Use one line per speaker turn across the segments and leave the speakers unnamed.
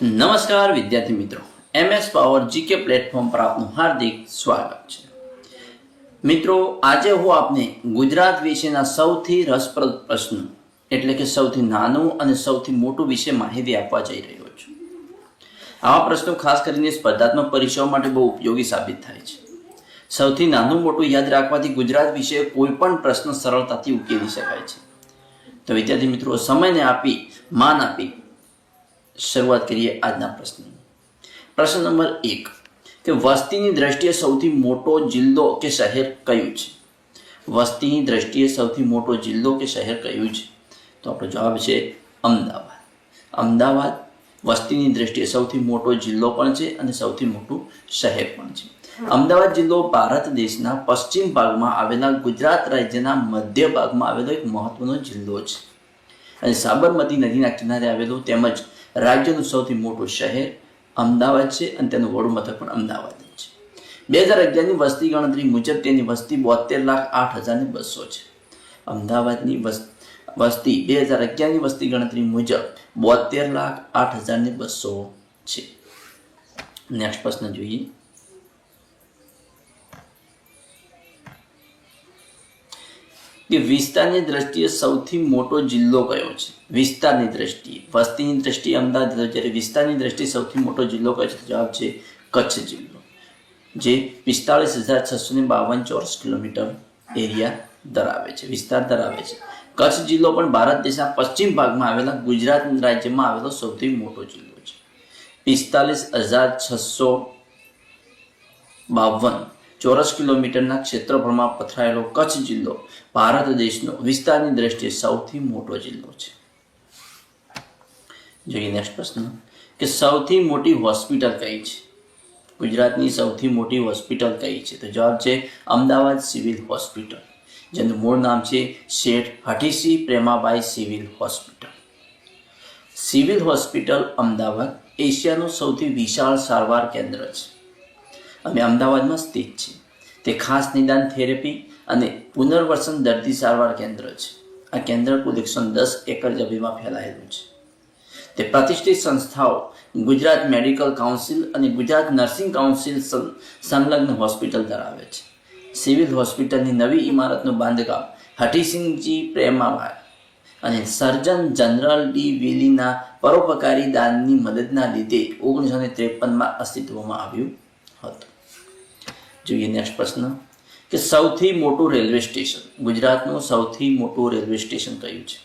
નમસ્કાર વિદ્યાર્થી મિત્રો, MS પાવર જીકે પ્લેટફોર્મ પર આપનું હાર્દિક સ્વાગત છે. મિત્રો, આજે હું આપને ગુજરાત વિશેના સૌથી રસપ્રદ પ્રશ્ન એટલે કે સૌથી નાનું અને સૌથી મોટું વિશે માહિતી આપવા જઈ રહ્યો છું. આવા પ્રશ્નો ખાસ કરીને સ્પર્ધાત્મક પરીક્ષાઓ માટે બહુ ઉપયોગી સાબિત થાય છે. સૌથી નાનું મોટું યાદ રાખવાથી ગુજરાત વિશે કોઈ પણ પ્રશ્ન સરળતાથી ઉકેલી શકાય છે. તો વિદ્યાર્થી મિત્રો, સમયને આપી માન આપી શરૂઆત કરીએ આજના પ્રશ્ન નંબર 1 કે વસ્તીની દ્રષ્ટિએ સૌથી મોટો જિલ્લો કે શહેર કયું છે? વસ્તીની દ્રષ્ટિએ સૌથી મોટો જિલ્લો કે શહેર કયું છે? તો આપણો જવાબ છે અમદાવાદ. અમદાવાદ વસ્તીની દ્રષ્ટિએ સૌથી મોટો જિલ્લો પણ છે અને સૌથી મોટું શહેર પણ છે. અમદાવાદ જિલ્લો ભારત દેશના પશ્ચિમ ભાગમાં આવેલા ગુજરાત રાજ્યના મધ્ય ભાગમાં આવેલો એક મહત્વનો જિલ્લો છે અને સાબરમતી નદીના કિનારે આવેલો તેમજ રાજ્યનું સૌથી મોટું શહેર અમદાવાદ છે અને તેનું વડું મથક પણ અમદાવાદ છે. 2011ની વસ્તી ગણતરી મુજબ તેની વસ્તી 72,08,200 છે. અમદાવાદની વસ્તી 2011ની વસ્તી ગણતરી મુજબ 72,08,200 છે. નેક્સ્ટ પ્રશ્ન જોઈએ. કે વિસ્તારની દ્રષ્ટિએ સૌથી મોટો જિલ્લો કયો છે? વિસ્તારની દ્રષ્ટિએ, વસ્તીની દ્રષ્ટિએ અમદાવાદ, જ્યારે વિસ્તારની દ્રષ્ટિએ સૌથી મોટો જિલ્લો કયો છે? જવાબ છે કચ્છ જિલ્લો, જે 45,652 ચોરસ કિલોમીટર એરિયા ધરાવે છે, વિસ્તાર ધરાવે છે. કચ્છ જિલ્લો પણ ભારત દેશના પશ્ચિમ ભાગમાં આવેલા ગુજરાત રાજ્યમાં આવેલો સૌથી મોટો જિલ્લો છે. 45,652 ચોરસ કિલોમીટરના ક્ષેત્રફળમાં પથરાયેલો કચ્છ જિલ્લો ભારત દેશનો વિસ્તારની દ્રષ્ટિએ સૌથી મોટો જિલ્લો છે. જોઈએ નેક્સ્ટ પ્રશ્ન કે સૌથી મોટી હોસ્પિટલ કઈ છે? ગુજરાતની સૌથી મોટી હોસ્પિટલ કઈ છે? તો જવાબ છે અમદાવાદ સિવિલ હોસ્પિટલ, જેનું મૂળ નામ છે Sheth Hathisinh Premabhai Civil Hospital. Civil Hospital Ahmedabad એશિયાનું સૌથી વિશાળ સારવાર કેન્દ્ર છે અને અમદાવાદમાં સ્થિત છે. તે ખાસ નિદાન થેરેપી અને પુનર્વસન દર્દી સારવાર કેન્દ્ર છે. આ કેન્દ્ર કુલ 110 એકર જમીનમાં ફેલાયેલું છે. તે પ્રતિષ્ઠિત સંસ્થાઓ ગુજરાત મેડિકલ કાઉન્સિલ અને ગુજરાત નર્સિંગ કાઉન્સિલ સંલગ્ન હોસ્પિટલ ધરાવે છે. સિવિલ હોસ્પિટલની નવી ઇમારતનું બાંધકામ હઠીસિંહજી પ્રેમાભાઈ અને સર્જન જનરલ ડી વિલીના પરોપકારી દાનની મદદના લીધે 1953માં અસ્તિત્વમાં આવ્યું હતું. જોઈએ નેક્સ્ટ પ્રશ્ન કે સૌથી મોટું રેલવે સ્ટેશન, ગુજરાતનું સૌથી મોટું રેલવે સ્ટેશન કયું છે?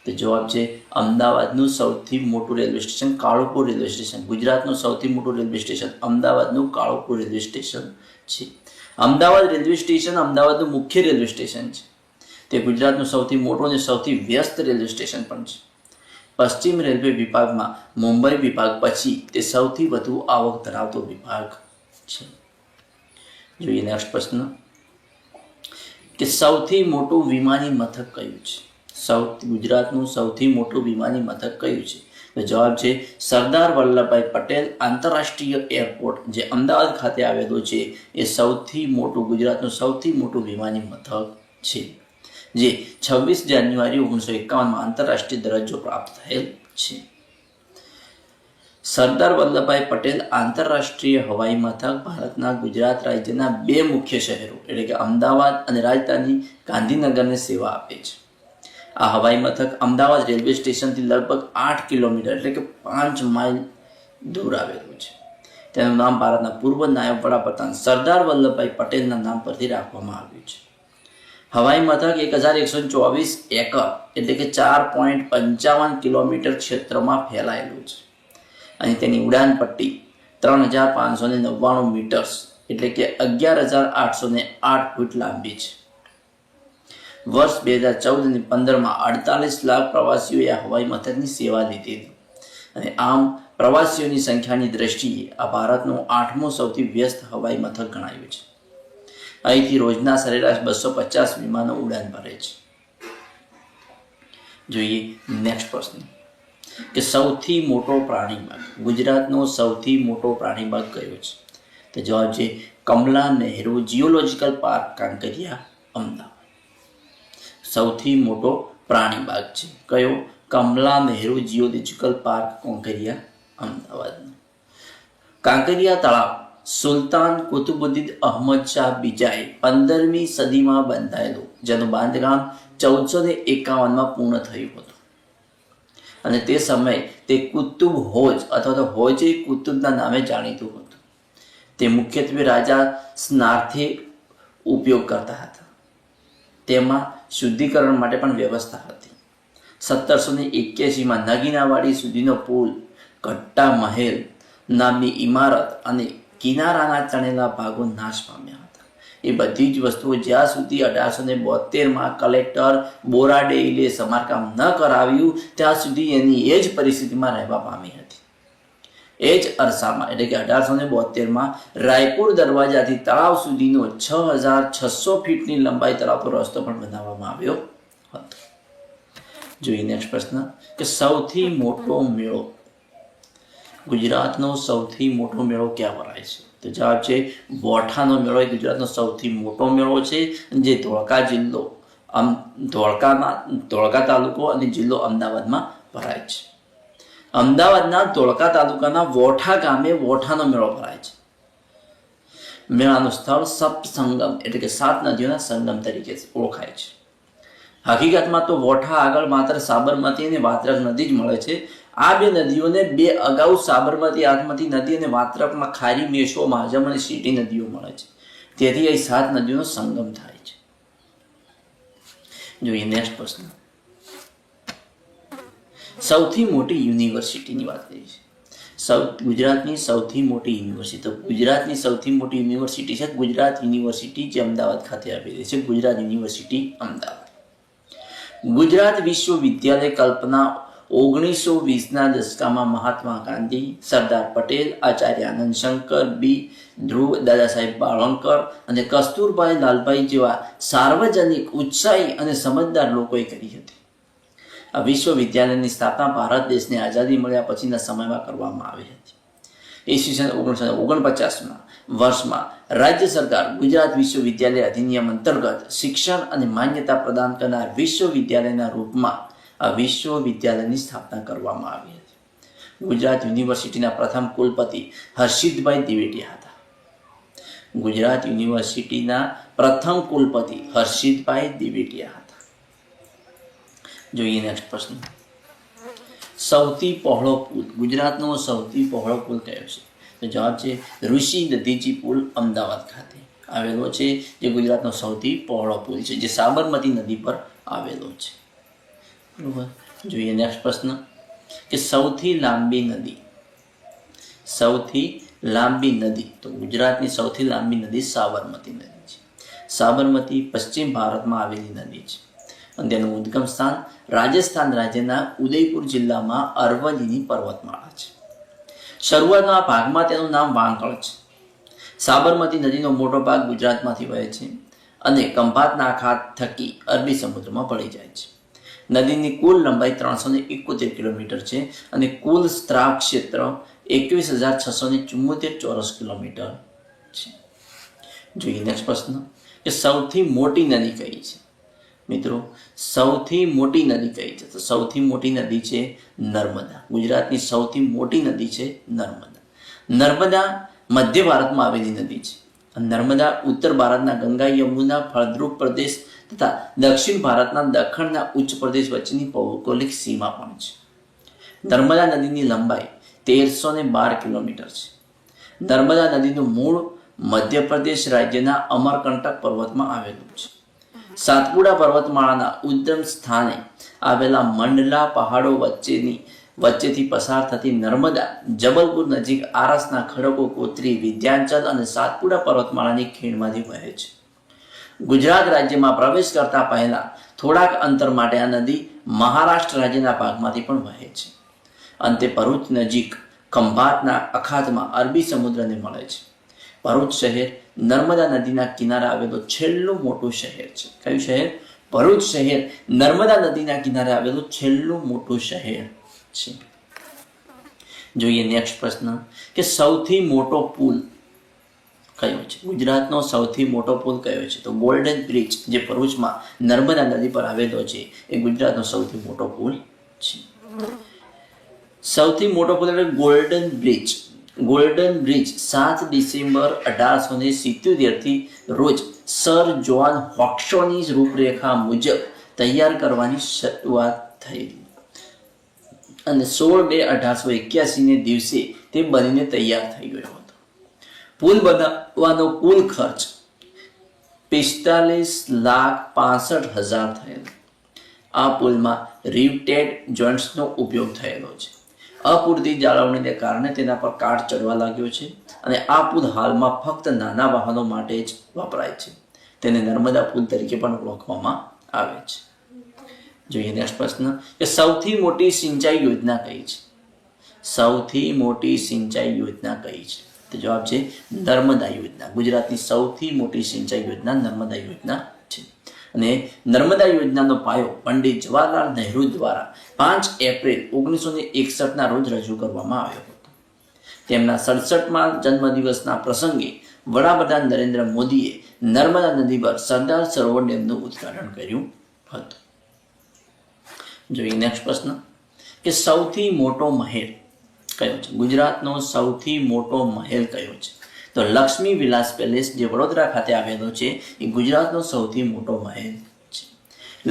તો જવાબ છે અમદાવાદનું સૌથી મોટું railway station Kalupur railway station. ગુજરાતનું સૌથી મોટું રેલવે સ્ટેશન અમદાવાદનું કાળુપુર રેલવે સ્ટેશન છે. અમદાવાદ રેલવે સ્ટેશન અમદાવાદનું મુખ્ય રેલવે સ્ટેશન છે. તે ગુજરાતનું સૌથી મોટું અને સૌથી વ્યસ્ત રેલવે સ્ટેશન પણ છે. પશ્ચિમ રેલવે વિભાગમાં મુંબઈ વિભાગ પછી તે સૌથી વધુ આવક ધરાવતો વિભાગ છે. જોઈએ નેક્સ્ટ પ્રશ્ન કે સૌથી મોટું વિમાની મથક કયું છે? ગુજરાતનું સૌથી મોટું વિમાની મથક કયું છે? તો જવાબ છે સરદાર વલ્લભભાઈ પટેલ આંતરરાષ્ટ્રીય એરપોર્ટ, જે અમદાવાદ ખાતે આવેલું છે. એ સૌથી મોટું, ગુજરાતનું સૌથી મોટું વિમાની મથક છે, જે 26 જાન્યુઆરી 1951માં આંતરરાષ્ટ્રીય દરજ્જો પ્રાપ્ત થયેલ છે. સરદાર વલ્લભભાઈ પટેલ આંતરરાષ્ટ્રીય હવાઈ મથક ભારતના ગુજરાત રાજ્યના 2 મુખ્ય શહેરો એટલે કે અમદાવાદ અને રાજધાની ગાંધીનગરને સેવા આપે છે. આ હવાઈ મથક અમદાવાદ રેલવે સ્ટેશનથી લગભગ 8 કિલોમીટર એટલે કે 5 માઇલ દૂર આવેલું છે. તેનું નામ ભારતના પૂર્વ નાયબ વડાપ્રધાન સરદાર વલ્લભભાઈ પટેલના નામ પરથી રાખવામાં આવ્યું છે. હવાઈ મથક 1124 એકર એટલે કે 4.55 કિલોમીટર ક્ષેત્રમાં ફેલાયેલું છે અને તેની ઉડાન પટ્ટી 3,599 મીટર્સ એટલે કે 11,808 ફૂટ લાંબી છે. વર્ષ 2014 અને 15માં 48 લાખ પ્રવાસીઓએ આ હવાઈ મથકની સેવા લીધી અને આમ પ્રવાસીઓની સંખ્યાની દ્રષ્ટિએ આ ભારતનું 8મું સૌથી વ્યસ્ત હવાઈ મથક ગણાયું છે. અહીંથી રોજના સરેરાશ 250 વિમાનો ઉડાન ભરે છે. જોઈએ નેક્સ્ટ પ્રશ્ન કે સૌથી મોટો પ્રાણી બાગ, ગુજરાતનો સૌથી મોટો પ્રાણી બાગ કયો છે? તો જવાબ છે કમલા નહેરુ જીઓલોજીકલ પાર્ક, કાંકરિયા, અમદાવાદ. સૌથી મોટો પ્રાણી બાગ છે કયો? કમલા નહેરુ જીઓલોજીકલ પાર્ક, કાંકરિયા, અમદાવાદનો. કાંકરિયા તળાવ સુલતાન કુતુબુદ્દીન અહમદ શાહ બીજાએ 15મી સદીમાં બંધાયેલું, જેનું બાંધકામ 1451માં પૂર્ણ થયું હતું અને તે સમયે તે કુતુબ હોજ અથવા તો હોજે કુતુબના નામે જાણીતું હતું. તે મુખ્યત્વે રાજા સ્નાર્થે ઉપયોગ કરતા હતા. તેમાં શુદ્ધિકરણ માટે પણ વ્યવસ્થા હતી. 1781માં નગીનાવાડી સુધીનો પુલ, ઘટ્ટા મહેલ નામની ઇમારત અને કિનારાના ચણેલા ભાગો નાશ પામ્યા હતા. એ બધી જ વસ્તુઓ જ્યાં સુધી 1872માં કલેક્ટર બોરાડેઇલે સમારકામ ન કરાવ્યું ત્યાં સુધી એની એ જ પરિસ્થિતિમાં રહેવા પામી હતી. એ જ અરસામાં એટલે કે 1872માં રાયપુર દરવાજાથી તળાવ સુધીનો 6600 ફીટની લંબાઈ ધરાવતો રસ્તો પણ બનાવવામાં આવ્યો હતો. જોઈએ નેક્સ્ટ પ્રશ્ન કે સૌથી મોટો મેળો, ગુજરાતનો સૌથી મોટો મેળો ક્યાં ભરાય છે? તો જવાબ છે વોઠાનો મેળો. એ ગુજરાતનો સૌથી મોટો મેળો છે, જે ધોળકા જિલ્લો ધોળકા તાલુકો અને જિલ્લો અમદાવાદમાં ભરાય છે. અમદાવાદના ધોળકા તાલુકાના વોઠા ગામે વોઠાનો મેળો ભરાય છે. મેળાનું સ્થળ સપ્તસંગમ એટલે કે 7 નદીઓના સંગમ તરીકે ઓળખાય છે. હકીકતમાં તો વોઠા આગળ માત્ર સાબરમતી અને વાત્રક નદી જ મળે છે. આ બે નદીઓને અગાઉ સાબરમતી આદમતી નદી અને વાત્રકમાં ખારી, મેશો, માજમ અને સીટી નદીઓ મળે છે. તેથી અહીં 7 નદીઓનો સંગમ થાય છે. જોઈએ નેક્સ્ટ પ્રશ્ન. સૌથી મોટી યુનિવર્સિટીની વાત કરીએ છીએ. ગુજરાતની સૌથી મોટી યુનિવર્સિટી, તો ગુજરાતની સૌથી મોટી યુનિવર્સિટી છે ગુજરાત યુનિવર્સિટી, જે અમદાવાદ ખાતે આવેલી છે. ગુજરાત યુનિવર્સિટી અમદાવાદ. ગુજરાત વિશ્વવિદ્યાલય કલ્પના 1920ના દશકમાં મહાત્મા ગાંધી, સરદાર પટેલ, આચાર્ય આનંદ શંકર, બી. ધ્રુવ, દાદા સાહેબ બાળવણકર અને કસ્તુરભાઈ લાલભાઈ જેવા સાર્વજનિક, ઉત્સાહી અને સમજદાર લોકોએ કરી હતી. આ વિશ્વવિદ્યાલયની સ્થાપના ભારત દેશને આઝાદી મળ્યા પછીના સમયમાં કરવામાં આવી હતી. ઈસવીસન 1949ના વર્ષમાં રાજ્ય સરકાર ગુજરાત વિશ્વવિદ્યાલય અધિનિયમ અંતર્ગત શિક્ષણ અને માન્યતા પ્રદાન કરનાર વિશ્વવિદ્યાલયના રૂપમાં આ વિશ્વવિદ્યાલયની સ્થાપના કરવામાં આવી હતી. ગુજરાત યુનિવર્સિટીના પ્રથમ કુલપતિ હર્ષિતભાઈ દિવેટિયા હતા. ગુજરાત યુનિવર્સિટીના પ્રથમ કુલપતિ હર્ષિતભાઈ દિવેટિયા હતા. જોઈએ નેક્સ્ટ પ્રશ્ન. સૌથી પહોળો પુલ, ગુજરાતનો સૌથી પહોળો પુલ કયો છે? તો જવાબ છે ઋષિ દધીચી પુલ, અમદાવાદ ખાતે આવેલો છે, જે ગુજરાતનો સૌથી પહોળો પુલ છે, જે સાબરમતી નદી પર આવેલો છે. બરોબર. જોઈએ નેક્સ્ટ પ્રશ્ન કે સૌથી લાંબી નદી. સૌથી લાંબી નદી, તો ગુજરાતની સૌથી લાંબી નદી સાબરમતી નદી છે. સાબરમતી પશ્ચિમ ભારતમાં આવેલી નદી છે અને તેનું ઉદ્ગમ સ્થાન રાજસ્થાન રાજ્યના ઉદયપુર જિલ્લામાં અરવલ્લીની પર્વતમાળા છે. શરૂઆતના ભાગમાં તેનું નામ વાંકળ છે. સાબરમતી નદીનો મોટો ભાગ ગુજરાતમાંથી વહે છે અને ખંભાતના અખાત થકી અરબી સમુદ્રમાં ભળી જાય છે. નદીની કુલ લંબાઈ 371 કિલોમીટર છે અને કુલ સ્ત્રાવ ક્ષેત્ર 21,674 ચોરસ કિલોમીટર છે. જોઈએ નેક્સ્ટ પ્રશ્ન કે સૌથી મોટી નદી કઈ છે? મિત્રો, સૌથી મોટી નદી કઈ છે? તો સૌથી મોટી નદી છે નર્મદા. ગુજરાતની સૌથી મોટી નદી છે નર્મદા. નર્મદા મધ્ય ભારતમાં આવેલી નદી છે. નર્મદા ઉત્તર ભારતના ગંગા, યમુના, ફળદ્રુપ પ્રદેશ તથા દક્ષિણ ભારતના દખણના ઉચ્ચ પ્રદેશ વચ્ચેની ભૌગોલિક સીમા પણ છે. નર્મદા નદીની લંબાઈ 1312 કિલોમીટર છે. નર્મદા નદીનું મૂળ મધ્યપ્રદેશ રાજ્યના અમરકંટક પર્વતમાં આવેલું છે. સાતપુડા પર્વતમાળાના ઉદ્ગમ સ્થાને આવેલા મંડલા પહાડો વચ્ચેથી પસાર થતી નર્મદા જબલપુર નજીક આરસના ખડકો, કોતરી, વિંધ્યાચલ અને સાતપુડા પર્વતમાળાની ખીણમાંથી વહે છે. ગુજરાત રાજ્યમાં પ્રવેશ કરતા પહેલા થોડાક અંતર માટે આ નદી મહારાષ્ટ્ર રાજ્યના ભાગમાંથી પણ વહે છે. અંતે ભરૂચ નજીક ખંભાતના અખાતમાં અરબી સમુદ્રને મળે છે. ભરૂચ શહેર નર્મદા નદીના કિનારે આવેલું છેલ્લું મોટું શહેર છે. કયું શહેર? ભરૂચ શહેર નર્મદા નદીના કિનારે આવેલું છેલ્લું મોટું શહેર છે. જોઈએ નેક્સ્ટ પ્રશ્ન કે સૌથી મોટો પુલ કયો છે? ગુજરાતનો સૌથી મોટો પુલ કયો છે? તો ગોલ્ડન બ્રિજ, જે ભરૂચમાં નર્મદા નદી પર આવેલો છે, એ ગુજરાતનો સૌથી મોટો પુલ છે. સૌથી મોટો પુલ એટલે golden bridge. Golden bridge 7 December 1877 રોજ સર જોન હોક્સોની રૂપરેખા મુજબ તૈયાર કરવાની શરૂઆત થઈ અને 16/2/1881 દિવસે તે બનીને તૈયાર થઈ ગયો હતો. પુલ બનાવવાનો કુલ ખર્ચ 45,65,000 થયેલો. આ પુલમાં રિવેટેડ જોઇન્ટ્સનો ઉપયોગ થયેલો છે. અપૂરતી જાળવણીને કારણે તેના પર કાટ ચડવા લાગ્યો છે અને આ પુલ હાલમાં ફક્ત નાના વાહનો માટે જ વપરાય છે. તેને નર્મદા પુલ તરીકે પણ ઓળખવામાં આવે છે. જોઈએ નેક્સ્ટ પ્રશ્ન કે સૌથી મોટી સિંચાઈ યોજના કઈ છે? સૌથી મોટી સિંચાઈ યોજના કઈ છે? તો જવાબ છે નર્મદા યોજના. ગુજરાતની સૌથી મોટી સિંચાઈ યોજના નર્મદા યોજના છે. અને નર્મદા યોજનાનો પાયો પંડિત જવાહરલાલ નહેરુ દ્વારા 5 એપ્રિલ 1961 રોજ રજૂ કરવામાં આવ્યો હતો. તેમના 67મા જન્મદિવસના પ્રસંગે વડાપ્રધાન નરેન્દ્ર મોદીએ નર્મદા નદી પર સરદાર સરોવર ડેમનું ઉદ્ઘાટન કર્યું હતું. જોઈએ નેક્સ્ટ પ્રશ્ન કે સૌથી મોટો મહેલ કયો છે? ગુજરાતનો સૌથી મોટો મહેલ કયો છે? તો લક્ષ્મી વિલાસ પેલેસ જે વડોદરા ખાતે આવેલો છે એ ગુજરાતનો સૌથી મોટો મહેલ છે.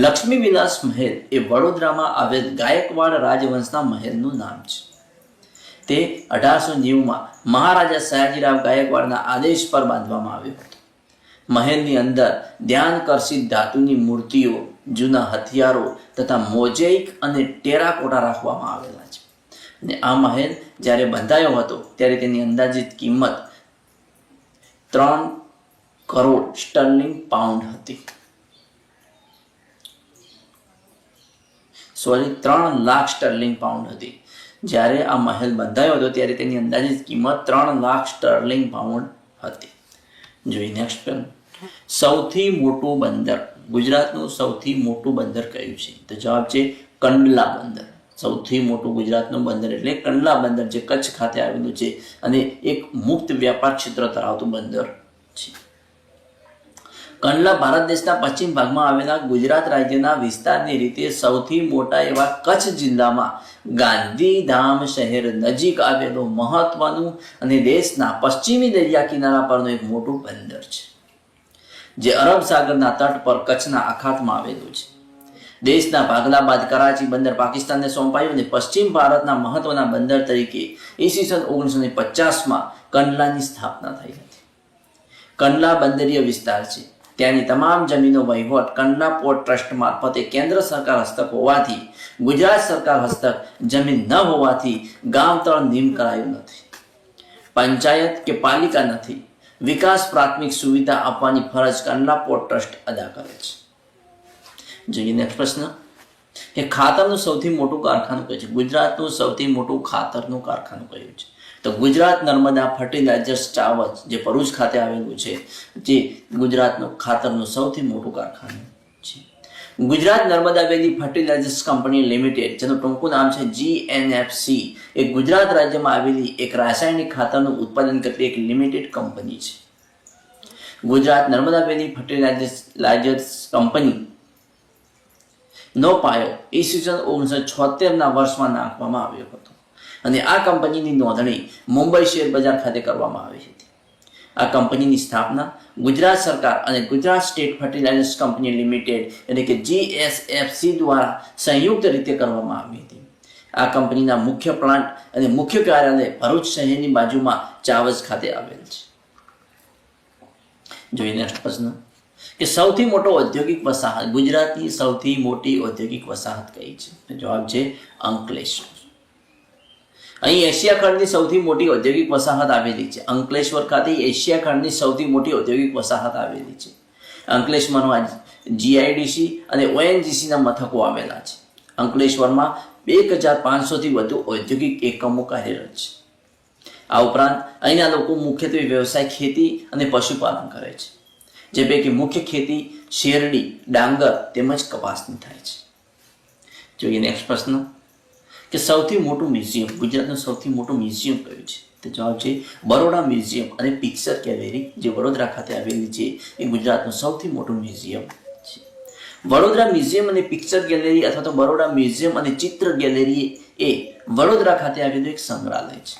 લક્ષ્મી વિલાસ મહેલ એ વડોદરામાં આવેલ ગાયકવાડ રાજવંશના મહેલનું નામ છે. તે 1890માં મહારાજા સયાજીરાવ ગાયકવાડના આદેશ પર બાંધવામાં આવ્યો હતો. મહેલની અંદર ધ્યાનકર્ષિત ધાતુની મૂર્તિઓ, જૂના હથિયારો તથા મોઝેઇક અને ટેરાકોટા રાખવામાં આવેલા છે. અને આ મહેલ જ્યારે બંધાયો હતો ત્યારે તેની અંદાજિત કિંમત 3 કરોડ સ્ટર્લિંગ પાઉન્ડ હતી. 3 લાખ સ્ટર્લિંગ પાઉન્ડ હતી. જ્યારે આ મહેલ બંધાયો હતો ત્યારે તેની અંદાજિત કિંમત 3 લાખ સ્ટર્લિંગ પાઉન્ડ હતી. જોઈએ નેક્સ્ટ સૌથી મોટું બંદર. ગુજરાતનું સૌથી મોટું બંદર કયું છે? તો જવાબ છે કંડલા બંદર. સૌથી મોટું ગુજરાતનું બંદર એટલે કંડલા બંદર જે કચ્છ ખાતે આવેલું છે અને એક મુક્ત વ્યાપાર ક્ષેત્ર ધરાવતું બંદર છે. કંડલા ભારત દેશના પશ્ચિમ ભાગમાં આવેલા ગુજરાત રાજ્યના વિસ્તારની રીતે સૌથી મોટા એવા કચ્છ જિલ્લામાં ગાંધીધામ શહેર નજીક આવેલું મહત્વનું અને દેશના પશ્ચિમી દરિયા કિનારા પરનું એક મોટું બંદર છે જે અરબ સાગરના તટ પર કચ્છના અખાતમાં આવેલું છે. દેશના ભાગલા બાદ કરાચી બંદર પાકિસ્તાનને સોંપાયું અને પશ્ચિમ ભારતના મહત્વના બંદર તરીકે ઈસવીસન 1950માં કંડલાની સ્થાપના થઈ હતી. કંડલા બંદરીય વિસ્તાર છે. ત્યાંની તમામ જમીનો વહીવટ કંડલા પોર્ટ ટ્રસ્ટ મારફતે કેન્દ્ર સરકાર હસ્તક હોવાથી ગુજરાત સરકાર હસ્તક જમીન ન હોવાથી ગામ તળ નિમ કરાયું નથી. પંચાયત કે પાલિકા નથી. વિકાસ પ્રાથમિક સુવિધા આપવાની ફરજ કંડલા પોર્ટ ટ્રસ્ટ અદા કરે છે. જોઈએ નેક્સ્ટ પ્રશ્ન કે ખાતરનું સૌથી મોટું કારખાનું કયું છે? ગુજરાતનું સૌથી મોટું ખાતરનું કારખાનું કયું છે? તો ગુજરાત નર્મદા ફર્ટિલાઇઝર્સ ચાવજ જે ભરૂચ ખાતે આવેલું છે જે ગુજરાતનું ખાતરનું સૌથી મોટું કારખાનું છે. ગુજરાત નર્મદા વેલી ફર્ટિલાઇઝર્સ કંપની લિમિટેડ જેનું ટૂંકું નામ છે GNFC એ ગુજરાત રાજ્યમાં આવેલી એક રાસાયણિક ખાતરનું ઉત્પાદન કરતી એક લિમિટેડ કંપની છે. ગુજરાત નર્મદા વેલી ફર્ટિલાઇઝર્સ કંપની નો પાયો ઈસવીસન 1976ના વર્ષમાં નાખવામાં આવ્યો હતો અને આ કંપનીની નોંધણી મુંબઈ શેર બજાર ખાતે કરવામાં આવી હતી. આ કંપનીની સ્થાપના ગુજરાત સરકાર અને Gujarat state fertilisers company limited એટલે કે GSFC દ્વારા સંયુક્ત રીતે કરવામાં આવી હતી. આ કંપનીના મુખ્ય પ્લાન્ટ અને મુખ્ય કાર્યાલય ભરૂચ શહેરની બાજુમાં ચાવજ ખાતે આવેલ છે. જોઈએ નેક્સ્ટ પ્રશ્ન કે સૌથી મોટો ઔદ્યોગિક વસાહત. ગુજરાતની સૌથી મોટી ઔદ્યોગિક વસાહત કઈ છે? જવાબ છે અંકલેશ્વર. અહીં એશિયા ખંડની સૌથી મોટી ઔદ્યોગિક વસાહત આવેલી છે. અંકલેશ્વર ખાતે એશિયા ખંડની સૌથી મોટી ઔદ્યોગિક વસાહત આવેલી છે. અંકલેશ્વરમાં GIDC અને ONGCના મથકો આવેલા છે. અંકલેશ્વરમાં 2500થી વધુ ઔદ્યોગિક એકમો કાર્યરત છે. આ ઉપરાંત અહીંના લોકો મુખ્યત્વે વ્યવસાય ખેતી અને પશુપાલન કરે છે. જે પૈકી મુખ્ય ખેતી શેરડી, ડાંગર તેમજ કપાસની થાય છે. જોઈએ નેક્સ્ટ પ્રશ્ન કે સૌથી મોટું મ્યુઝિયમ. ગુજરાતનું સૌથી મોટું મ્યુઝિયમ કયું છે? તો જવાબ છે બરોડા મ્યુઝિયમ અને પિક્ચર ગેલેરી જે વડોદરા ખાતે આવેલી છે એ ગુજરાતનું સૌથી મોટું મ્યુઝિયમ છે. વડોદરા મ્યુઝિયમ અને પિક્ચર ગેલેરી અથવા તો બરોડા મ્યુઝિયમ અને ચિત્ર ગેલેરી એ વડોદરા ખાતે આવેલું એક સંગ્રહાલય છે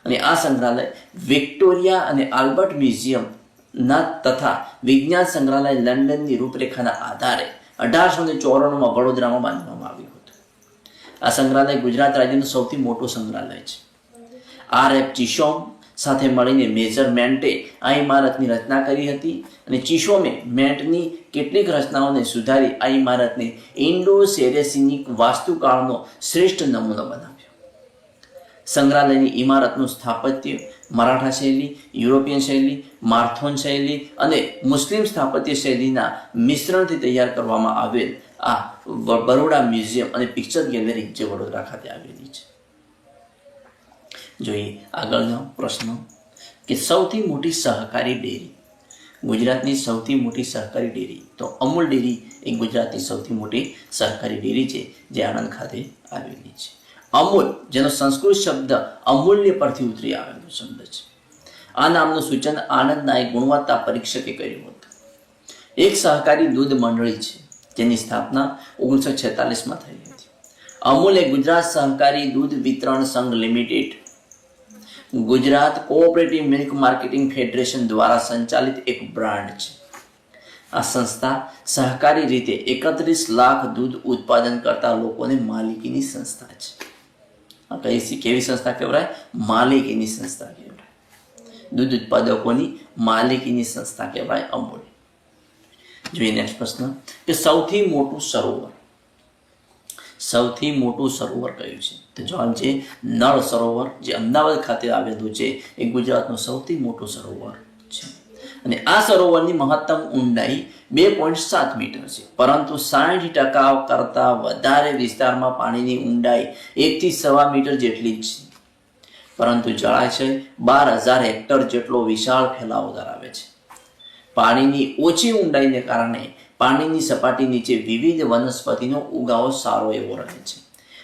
અને આ સંગ્રહાલય વિક્ટોરિયા અને આલ્બર્ટ મ્યુઝિયમના તથા વિજ્ઞાન સંગ્રહાલય લંડનની રૂપરેખાના આધારે 1894માં વડોદરામાં બાંધવામાં આવ્યું હતું. આ સંગ્રહાલય ગુજરાત રાજ્યનું સૌથી મોટું સંગ્રહાલય છે. R.F. ચિશોમ સાથે મળીને મેજરમેન્ટે આ ઇમારતની રચના કરી હતી અને ચિશોમે મેન્ટની કેટલીક રચનાઓને સુધારી આ ઇમારતને ઇન્ડો સેરેસિનિક વાસ્તુકાળનો શ્રેષ્ઠ નમૂનો બનાવ્યો. સંગ્રહાલયની ઇમારતનું સ્થાપત્ય મરાઠા શૈલી, યુરોપિયન શૈલી, માર્થોન શૈલી અને મુસ્લિમ સ્થાપત્ય શૈલીના મિશ્રણથી તૈયાર કરવામાં આવેલ આ બરોડા મ્યુઝિયમ અને પિક્ચર ગેલેરી જે વડોદરા ખાતે આવેલી છે. જોઈએ આગળનો પ્રશ્ન કે સૌથી મોટી સહકારી ડેરી. ગુજરાતની સૌથી મોટી સહકારી ડેરી તો અમૂલ ડેરી એ ગુજરાતની સૌથી મોટી સહકારી ડેરી છે જે આણંદ ખાતે આવેલી છે. અમૂલ જેનો સંસ્કૃત શબ્દ અમૂલ્ય પરથી ઉતરી આવેલો શબ્દ છે. આ નામનું સૂચન આણંદના એક ગુણવત્તા પરીક્ષકે કર્યું હતું. એક સહકારી દૂધ મંડળી છે જેની સ્થાપના 1946માં થઈ હતી. અમૂલ એ ગુજરાત સહકારી દૂધ વિતરણ સંઘ limited Gujarat cooperative milk marketing federation દ્વારા સંચાલિત એક બ્રાન્ડ છે. આ સંસ્થા સહકારી રીતે 31 લાખ દૂધ ઉત્પાદન કરતા લોકોને માલિકીની સંસ્થા છે. આ કેવી સંસ્થા કહેવાય? માલિકીની સંસ્થા કહેવાય. દૂધ ઉત્પાદકોની માલિકીની સંસ્થા કહેવાય અમૂલ. જોઈએ નેક્સ્ટ પ્રશ્ન કે સૌથી મોટું સરોવર. સૌથી મોટું સરોવર કયું છે? તો જવાબ છે નળ સરોવર જે અમદાવાદ ખાતે આવેલું છે. એ ગુજરાતનું સૌથી મોટું સરોવર છે અને આ સરોવરની મહત્તમ ઊંડાઈ 2.7 મીટર છે, પરંતુ 60% કરતાં વધારે વિસ્તારમાં પાણીની ઊંડાઈ 1 થી 1.25 મીટર જેટલી જ છે. પરંતુ જળાશય 12,000 હેક્ટર જેટલો વિશાળ ફેલાવો ધરાવે છે. પાણીની ઓછી ઊંડાઈને કારણે પાણીની સપાટી નીચે વિવિધ વનસ્પતિનો ઉગાવ સારો એવો રહે છે,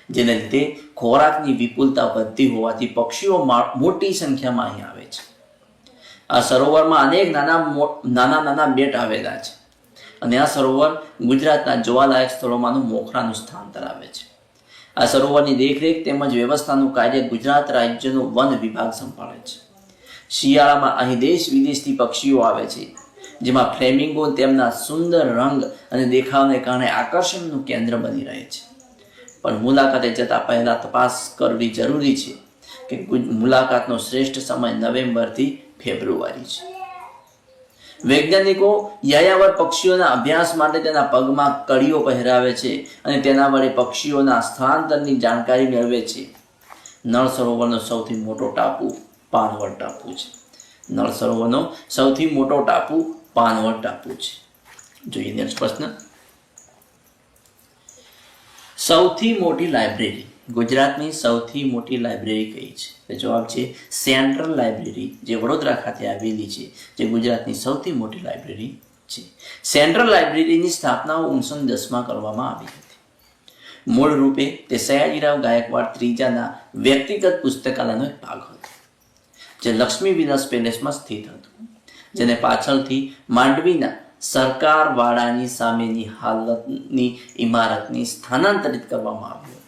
જેને લીધે ખોરાકની વિપુલતા વધતી હોવાથી પક્ષીઓ મોટી સંખ્યામાં અહીં આવે છે. આ સરોવરમાં અનેક નાના બેટ આવેલા છે અને આ સરોવર ગુજરાતના જોવાલાયક સ્થળોમાંનું મોખરાનું સ્થાન ધરાવે છે. આ સરોવરની દેખરેખ તેમજ વ્યવસ્થાનું કાર્ય ગુજરાત રાજ્યનું વન વિભાગ સંભાળે છે. શિયાળામાં અહીં દેશ વિદેશથી પક્ષીઓ આવે છે, જેમાં ફ્લેમિંગો તેમના સુંદર રંગ અને દેખાવને કારણે આકર્ષણનું કેન્દ્ર બની રહે છે. પણ મુલાકાતે જતા પહેલા તપાસ કરવી જરૂરી છે કે મુલાકાતનો શ્રેષ્ઠ સમય નવેમ્બરથી ફેબ્રુઆરી છે. વૈજ્ઞાનિકો યાયાવર પક્ષીઓના અભ્યાસ માટે તેના પગમાં કડીઓ પહેરાવે છે અને તેના વડે પક્ષીઓના સ્થળાંતરની જાણકારી મેળવે છે. નળ સરોવરનો સૌથી મોટો ટાપુ પાનવડ ટાપુ છે. નળ સરોવરનો સૌથી મોટો ટાપુ પાનવડ ટાપુ છે. જોઈએ નેક્સ્ટ પ્રશ્ન. સૌથી મોટી લાઇબ્રેરી. ગુજરાતની સૌથી મોટી લાઇબ્રેરી કઈ છે? તો જવાબ છે સેન્ટ્રલ લાઇબ્રેરી જે વડોદરા ખાતે આવેલી છે, જે ગુજરાતની સૌથી મોટી લાઇબ્રેરી છે. સેન્ટ્રલ લાઇબ્રેરીની સ્થાપના 1910માં કરવામાં આવી હતી. મૂળ રૂપે તે સયાજીરાવ ગાયકવાડ ત્રીજાના વ્યક્તિગત પુસ્તકાલયનો એક ભાગ હતો, જે લક્ષ્મી વિલાસ પેલેસમાં સ્થિત હતું, જેને પાછળથી માંડવીના સરકારવાડાની સામેની હાલતની ઇમારતની સ્થાનાંતરિત કરવામાં આવ્યું.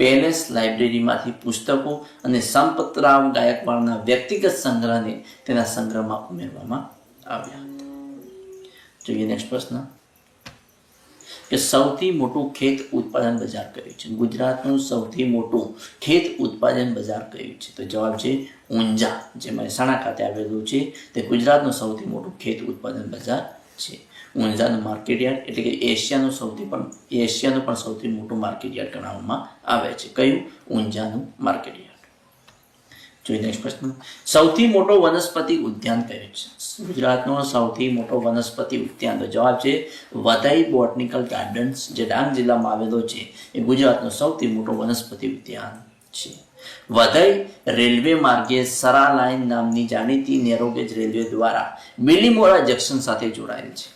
પેલેસ લાઇબ્રેરીમાંથી પુસ્તકો અને સંપતરાવ ગાયકવાડના વ્યક્તિગત સંગ્રહને તેના સંગ્રહમાં ઉમેરવામાં આવ્યા હતા. જોઈએ નેક્સ્ટ પ્રશ્ન કે સૌથી મોટું ખેત ઉત્પાદન બજાર કયું છે? ગુજરાતનું સૌથી મોટું ખેત ઉત્પાદન બજાર કયું છે? તો જવાબ છે ઊંઝા, જે મહેસાણા ખાતે આવેલું છે. તે ગુજરાતનું સૌથી મોટું ખેત ઉત્પાદન બજાર છે. ઊંઝાનું માર્કેટયાર્ડ એટલે કે એશિયાનું પણ સૌથી મોટું માર્કેટયાર્ડ ગણવામાં આવે છે. કયું? ઊંઝાનું માર્કેટયાર્ડ. જોઈએ નેક્સ્ટ પ્રશ્ન. સૌથી મોટો વનસ્પતિ ઉદ્યાન કયો છે? ગુજરાતનો સૌથી મોટો વનસ્પતિ ઉદ્યાન, તો જવાબ છે વઘઈ બોટનિકલ ગાર્ડન્સ, જે ડાંગ જિલ્લામાં આવેલો છે. એ ગુજરાતનો સૌથી મોટો વનસ્પતિ ઉદ્યાન છે. વઘઈ રેલવે માર્ગે સરા લાઇન નામની જાણીતી નેરોગેજ રેલવે દ્વારા બિલીમોરા જંકશન સાથે જોડાયેલ છે.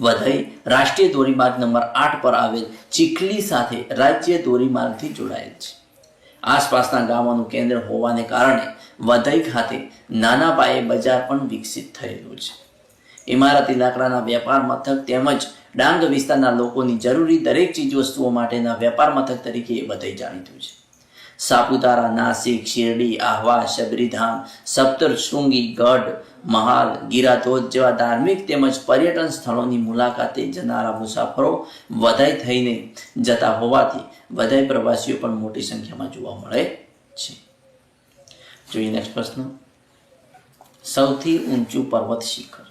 વઘઈ રાષ્ટ્રીય ધોરીમાર્ગ નંબર 8 પર આવેલ ચીખલી સાથે રાજ્ય ધોરીમાર્ગથી જોડાયેલ છે. આસપાસના ગામોનું કેન્દ્ર હોવાને કારણે વઘઈ ખાતે નાના પાયે બજાર પણ વિકસિત થયેલું છે. ઇમારતી લાકડાના વેપાર મથક તેમજ ડાંગ વિસ્તારના લોકોની જરૂરી દરેક ચીજ વસ્તુઓ માટેના વેપાર મથક તરીકે એ બધે જાણીતું છે. સાપુતારા, નાસિક, શિરડી, આહવા, શબરીધામ, સપ્તશૃંગી, ગઢ, મહાલ, ગિરાધોધ જેવા ધાર્મિક તેમજ પર્યટન સ્થળોની મુલાકાતે જનારા મુસાફરો વધાઈ થઈને જતા હોવાથી વધાઈ પ્રવાસીઓ પણ મોટી સંખ્યામાં જોવા મળે છે. જોઈએ નેક્સ્ટ પ્રશ્ન. સૌથી ઊંચું પર્વત શિખર.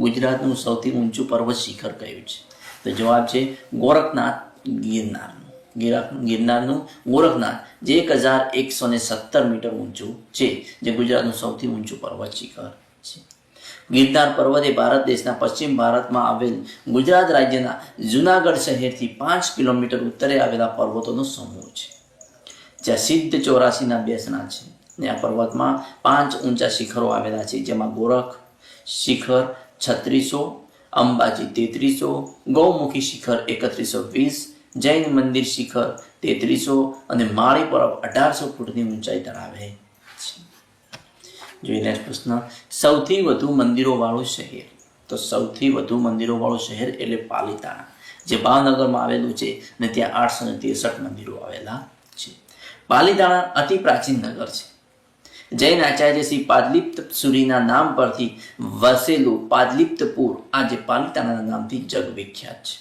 ગુજરાતનું સૌથી ઊંચું પર્વત શિખર કયું છે? તો જવાબ છે ગોરખનાથ ગિરનારનું. ગિરનારનું ગોરખનાથ જે 1117 મીટર ઊંચું છે, જે ગુજરાતનું સૌથી ઊંચું પર્વત શિખર છે. ગિરનાર પર્વત એ ભારત દેશના પશ્ચિમ ભારતમાં આવેલ ગુજરાત રાજ્યના જુનાગઢ શહેરથી 5 કિલોમીટર ઉત્તરે આવેલા પર્વતોનો સમૂહ છે, જ્યાં સિદ્ધ 84ના બેસણા છે. અને આ પર્વતમાં 5 ઊંચા શિખરો આવેલા છે, જેમાં ગોરખ શિખર 3600, અંબાજી 3300, ગૌમુખી શિખર 3120, જૈન મંદિર શિખર 3300 અને માળી પર્વત 1800 ફૂટની ઊંચાઈ ધરાવે છે. જોઈએ નેક્સ્ટ પ્રશ્ન. સૌથી વધુ મંદિરો વાળું શહેર. તો સૌથી વધુ મંદિરો વાળું શહેર એટલે પાલીતાણા, જે ભાવનગરમાં આવેલું છે અને ત્યાં 863 મંદિરો આવેલા છે. પાલીતાણા અતિ પ્રાચીન નગર છે. જૈન આચાર્ય શ્રી પાદલિપ્ત સુરીના નામ પરથી વસેલું પાદલિપ્તપુર આજે પાલીતાણાના નામથી જગવિખ્યાત છે.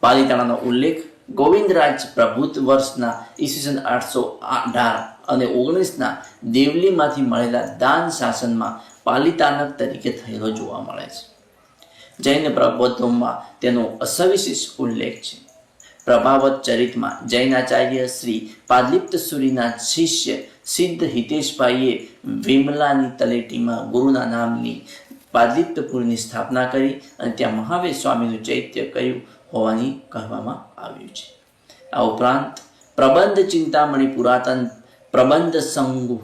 પાલીતાણાનો ઉલ્લેખ ગોવિંદરાજ પ્રભુત્વ વર્ષના ઈસવીસન 818 અને 19ના દેવલીમાંથી મળેલા દાન શાસનમાં પાલીતાનક તરીકે થયેલો જોવા મળે છે. જૈન પ્રબોધોમાં તેનો અસવિશેષ ઉલ્લેખ છે. પ્રભાવત ચરિતમાં જૈનાચાર્ય શ્રી પાદલિપ્ત સુરીના શિષ્ય સિદ્ધ હિતેશભાઈએ વિમલાની તલેટીમાં ગુરુના નામની પાદલિપ્તપુરની સ્થાપના કરી અને ત્યાં મહાવીર સ્વામીનું ચૈત્ય કર્યું હોવાની કહેવામાં આવ્યું છે. આ ઉપરાંત પ્રબંધ ચિંતામણી પુરાતન પ્રબંધ સંગુ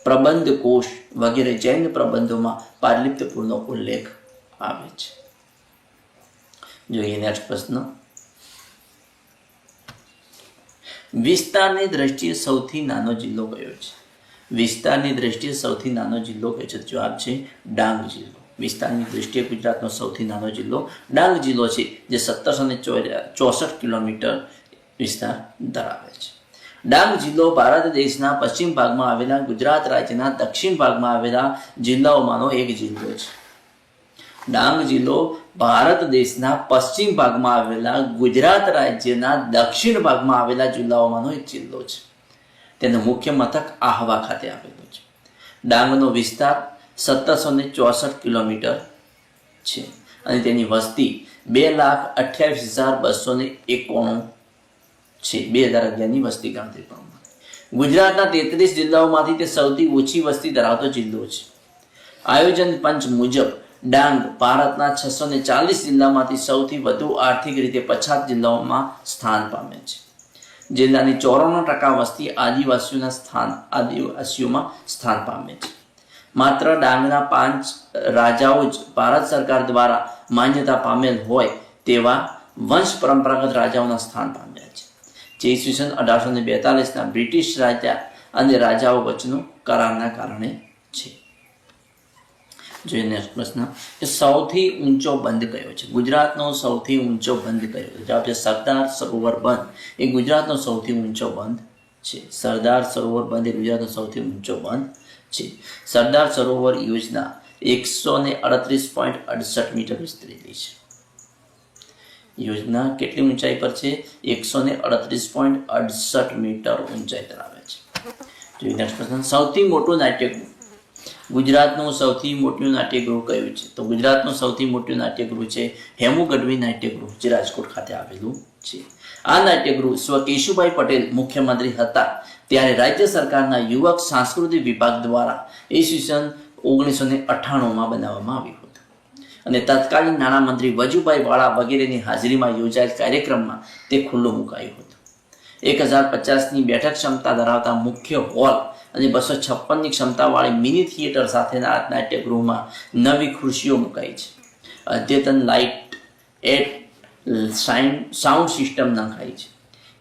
પ્રબંધ કોશ વગેરે જૈન પ્રબંધોમાં પાદલિપ્તપુરનો ઉલ્લેખ આવે છે. જોઈએ નેક્સ્ટ પ્રશ્ન. વિસ્તારની દ્રષ્ટિએ સૌથી નાનો જિલ્લો કયો છે? વિસ્તારની દ્રષ્ટિએ સૌથી નાનો જિલ્લો કયો છે? જવાબ છે ડાંગ જિલ્લો. વિસ્તારની દ્રષ્ટિએ ગુજરાતનો સૌથી નાનો જિલ્લો ડાંગ જિલ્લો છે, જે 1764 કિલોમીટર વિસ્તાર ધરાવે છે. ડાંગ જિલ્લો ભારત દેશના પશ્ચિમ ભાગમાં આવેલા ગુજરાત રાજ્યના દક્ષિણ ભાગમાં આવેલા જિલ્લાઓમાંનો એક જિલ્લો છે. ડાંગ જિલ્લો ભારત દેશના પશ્ચિમ ભાગમાં આવેલા ગુજરાત રાજ્યના દક્ષિણ ભાગમાં આવેલા જિલ્લાઓમાંનો એક જિલ્લો છે. તેનું મુખ્ય મથક આહવા ખાતે આવેલું છે. ડાંગનો વિસ્તાર 1764 કિલોમીટર છે અને તેની વસ્તી 2,28,291 છે. 2011ની વસ્તી ગણતરી પ્રમાણે ગુજરાતના 33 જિલ્લાઓમાંથી તે સૌથી ઓછી વસ્તી ધરાવતો જિલ્લો છે. આયોજન પંચ મુજબ ડાંગ ભારતના 640 જિલ્લામાંથી સૌથી વધુ આર્થિક રીતે પછાત જિલ્લાઓમાં સ્થાન પામે છે. જિલ્લાની 94% વસ્તી આદિવાસીઓમાં સ્થાન પામે છે. માત્ર ડાંગના 5 રાજાઓ જ ભારત સરકાર દ્વારા માન્યતા પામેલ હોય તેવા વંશ પરંપરાગત રાજાઓના સ્થાન પામ્યા છે, જે ઈસવીસન 1842ના બ્રિટિશ રાજા અને રાજાઓ વચ્ચેનો કરારના કારણે છે. જોઈએ નેક્સ્ટ પ્રશ્ન કે સૌથી ઊંચો બંધ કયો છે? ગુજરાતનો સૌથી ઊંચો બંધ કયો છે? જવાબ છે સરદાર સરોવર બંધ એ ગુજરાતનો સૌથી ઊંચો બંધ છે. સરદાર સરોવર બંધ એ ગુજરાતનો સૌથી ઊંચો બંધ છે. સરદાર સરોવર યોજના 138.68 મીટર વિસ્તરેલી છે. યોજના કેટલી ઊંચાઈ પર છે? 138.68 મીટર ઊંચાઈ ધરાવે છે. જોઈએ નેક્સ્ટ પ્રશ્ન. સૌથી મોટું નાટ્યગૃહ. ગુજરાતનું સૌથી મોટું નાટ્યગૃહ કયું છે? તો ગુજરાતનું સૌથી મોટું નાટ્યગૃહ છે હેમુ ગઢવી નાટ્યગૃહ, જે રાજકોટ ખાતે આવેલું છે. આ નાટ્યગૃહ સ્વ કેશુભાઈ પટેલ મુખ્યમંત્રી હતા ત્યારે રાજ્ય સરકારના યુવક સાંસ્કૃતિક વિભાગ દ્વારા ઈસવીસન 1998માં બનાવવામાં આવ્યું હતું અને તત્કાલીન નાણામંત્રી વજુભાઈ વાળા વગેરેની હાજરીમાં યોજાયેલ કાર્યક્રમમાં તે ખુલ્લું મુકાયું હતું. 1050ની બેઠક ક્ષમતા ધરાવતા મુખ્ય હોલ અને 256ની ક્ષમતાવાળી મિની થિયેટર સાથેના આ નાટ્યગૃહમાં નવી ખુરશીઓ મુકાઈ છે. અદ્યતન લાઇટ સાઉન્ડ સિસ્ટમ નખાઈ છે.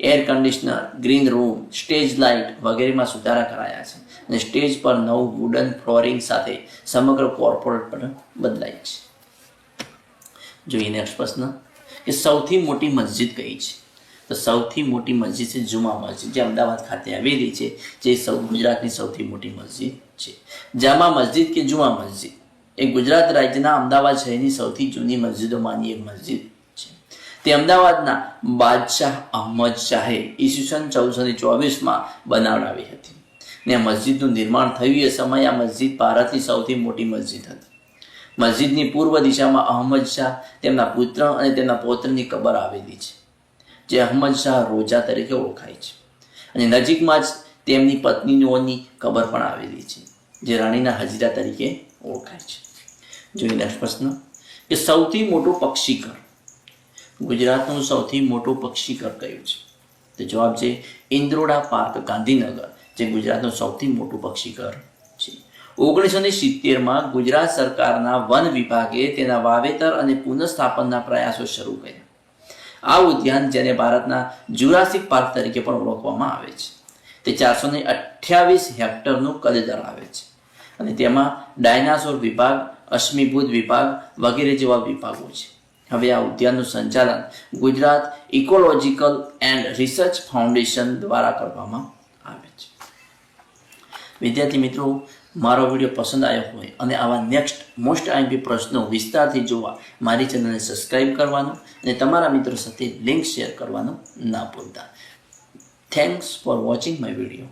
Air conditioner, green room, stage light વગેરેમાં સુધારા કરાયા છે અને સ્ટેજ પર નવું વુડન ફ્લોરિંગ સાથે સમગ્ર કોર્પોરેટ પણ બદલાઈ છે. જોઈએ નેક્સ્ટ પ્રશ્ન કે સૌથી મોટી મસ્જિદ કઈ છે? તો સૌથી મોટી મસ્જિદ છે જુમા મસ્જિદ, જે અમદાવાદ ખાતે આવેલી છે, જે ગુજરાતની સૌથી મોટી મસ્જિદ છે. જામા મસ્જિદ કે જુમા મસ્જિદ એ ગુજરાત રાજ્યના અમદાવાદ શહેરની સૌથી જૂની મસ્જિદોમાંની એક મસ્જિદ છે. તે અમદાવાદના બાદશાહ અહમદ શાહે ઈસવીસન 1424માં બનાવડાવી હતી. ને આ મસ્જિદનું નિર્માણ થયું એ સમયે આ મસ્જિદ ભારતની સૌથી મોટી મસ્જિદ હતી. મસ્જિદની પૂર્વ દિશામાં અહમદ શાહ, તેમના પુત્ર અને તેમના પૌત્રની કબર આવેલી છે, જે અહમદ શાહ રોજા તરીકે ઓળખાય છે. અને નજીકમાં જ તેમની પત્નીઓની કબર પણ આવેલી છે, જે રાણીના હજીરા તરીકે ઓળખાય છે. જોઈએ નેક્સ્ટ પ્રશ્ન કે સૌથી મોટું પક્ષીઘર. ગુજરાતનું સૌથી મોટું પક્ષીઘર કયું છે? તો જવાબ છે ઇન્દ્રોડા પાર્ક, ગાંધીનગર, જે ગુજરાતનું સૌથી મોટું પક્ષીઘર છે. 1970માં ગુજરાત સરકારના વન વિભાગે તેના વાવેતર અને પુનઃસ્થાપનના પ્રયાસો શરૂ કર્યા. આ ઉદ્યાન, જેને ભારતના જુરાસિક પાર્ક તરીકે પણ ઓળખવામાં આવે છે, તે 428 હેક્ટરનું કદ ધરાવે છે અને તેમાં ડાયનાસોર વિભાગ, અશ્મિભૂત વિભાગ વગેરે જેવા વિભાગો છે. હવે આ ઉદ્યાનનું સંચાલન Gujarat ecological and research foundation દ્વારા કરવામાં આવે છે. વિદ્યાર્થી મિત્રો, મારો વિડીયો પસંદ આવ્યો હોય અને આવા નેક્સ્ટ મોસ્ટ આઈએમપી પ્રશ્નો વિસ્તારથી જોવા મારી ચેનલને સબસ્ક્રાઇબ કરવાનું અને તમારા મિત્રો સાથે લિંક શેર કરવાનું ના ભૂલતા. Thanks for watching my video.